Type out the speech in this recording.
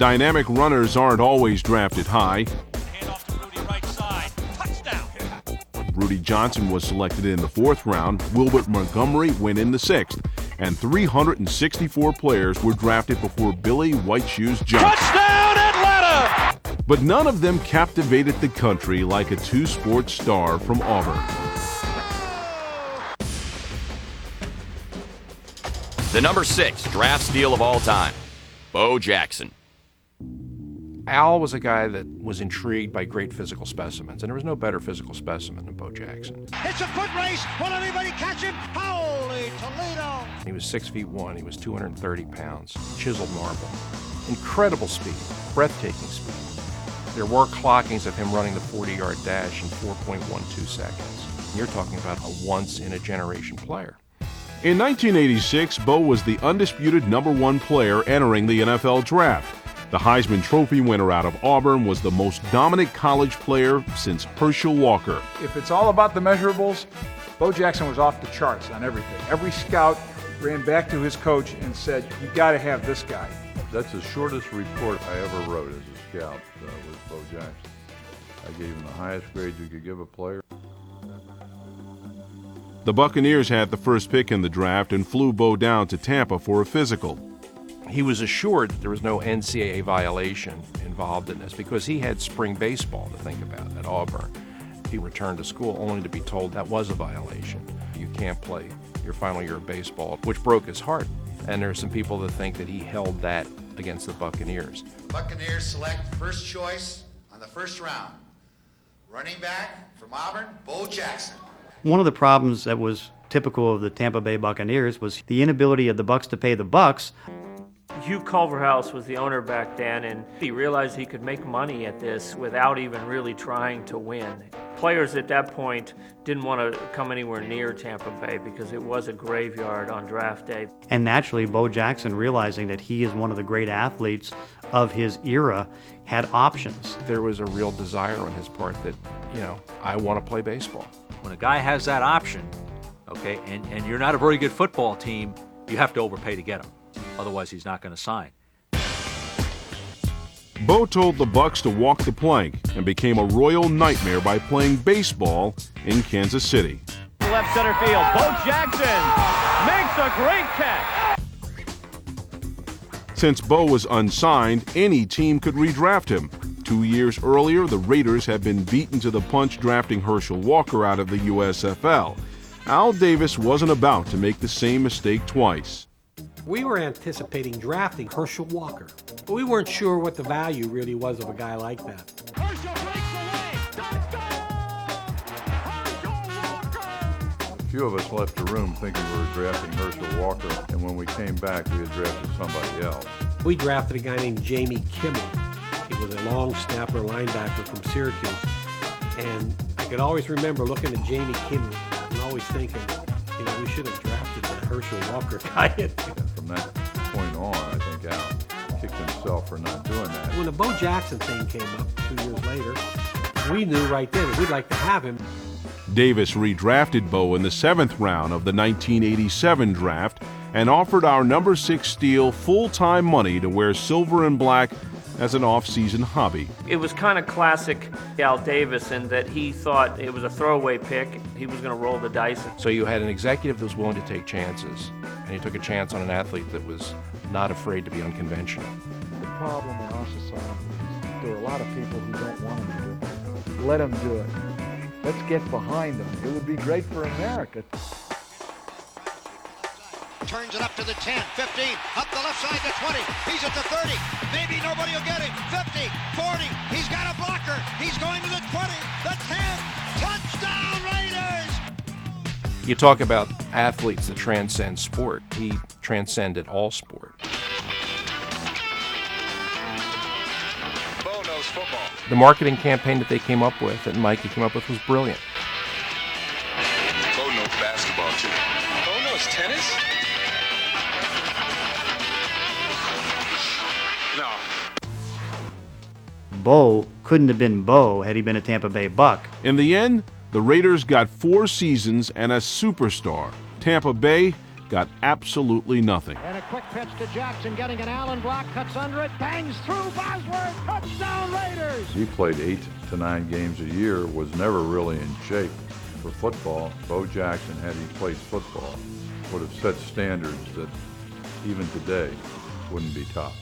dynamic runners aren't always drafted high. Handoff to Rudy, right side. Touchdown. Rudy Johnson was selected in the 4th round. Wilbert Montgomery went in the 6th. And 364 players were drafted before Billy White Shoes Johnson. Touchdown, Atlanta! But none of them captivated the country like a two-sport star from Auburn. The number 6 draft steal of all time, Bo Jackson. Al was a guy that was intrigued by great physical specimens, and there was no better physical specimen than Bo Jackson. It's a foot race. Will anybody catch him? Holy Toledo! He was 6'1". He was 230 pounds. Chiseled marble. Incredible speed. Breathtaking speed. There were clockings of him running the 40-yard dash in 4.12 seconds. You're talking about a once-in-a-generation player. In 1986, Bo was the undisputed number 1 player entering the NFL draft. The Heisman Trophy winner out of Auburn was the most dominant college player since Herschel Walker. If it's all about the measurables, Bo Jackson was off the charts on everything. Every scout ran back to his coach and said, you got to have this guy. That's the shortest report I ever wrote as a scout was Bo Jackson. I gave him the highest grade you could give a player. The Buccaneers had the first pick in the draft and flew Bo down to Tampa for a physical. He was assured that there was no NCAA violation involved in this because he had spring baseball to think about at Auburn. He returned to school only to be told that was a violation. You can't play your final year of baseball, which broke his heart. And there are some people that think that he held that against the Buccaneers. Buccaneers select first choice on the first round. Running back from Auburn, Bo Jackson. One of the problems that was typical of the Tampa Bay Buccaneers was the inability of the Bucs to pay the Bucs. Hugh Culverhouse was the owner back then, and he realized he could make money at this without even really trying to win. Players at that point didn't want to come anywhere near Tampa Bay because it was a graveyard on draft day. And naturally, Bo Jackson, realizing that he is one of the great athletes of his era, had options. There was a real desire on his part that, I want to play baseball. When a guy has that option, okay, and you're not a very good football team, you have to overpay to get him. Otherwise, he's not going to sign. Bo told the Bucs to walk the plank and became a royal nightmare by playing baseball in Kansas City. Left center field, Bo Jackson makes a great catch. Since Bo was unsigned, any team could redraft him. 2 years earlier, the Raiders had been beaten to the punch drafting Herschel Walker out of the USFL. Al Davis wasn't about to make the same mistake twice. We were anticipating drafting Herschel Walker, but we weren't sure what the value really was of a guy like that. Herschel breaks away. A few of us left the room thinking we were drafting Herschel Walker, and when we came back, we had drafted somebody else. We drafted a guy named Jamie Kimmel. He was a long snapper linebacker from Syracuse, and I could always remember looking at Jamie Kimmel and always thinking, we should have drafted that Herschel Walker guy. From that point on, I think Al kicked himself for not doing that. When the Bo Jackson thing came up 2 years later, we knew right then that we'd like to have him. Davis redrafted Bo in the 7th round of the 1987 draft and offered our number 6 steal full-time money to wear silver and black as an off-season hobby. It was kind of classic Al Davis in that he thought it was a throwaway pick. He was going to roll the dice. So you had an executive that was willing to take chances, and he took a chance on an athlete that was not afraid to be unconventional. The problem in our society is there are a lot of people who don't want him to do it. Let him do it. Let's get behind him. It would be great for America. Turns it up to the 10, 15, up the left side to 20. He's at the 30. Maybe nobody will get him. 50, 40. He's got a blocker. He's going to the 20, the 10. Touchdown Raiders! You talk about athletes that transcend sport. He transcended all sport. Bo knows football. The marketing campaign that they came up with, that Mikey came up with, was brilliant. Bo knows basketball too. Bo knows tennis? No. Bo couldn't have been Bo had he been a Tampa Bay Buck. In the end, the Raiders got 4 seasons and a superstar. Tampa Bay got absolutely nothing. And a quick pitch to Jackson, getting an Allen block, cuts under it, bangs through Bosworth, touchdown Raiders! He played 8 to 9 games a year, was never really in shape for football. Bo Jackson, had he played football, would have set standards that even today wouldn't be topped.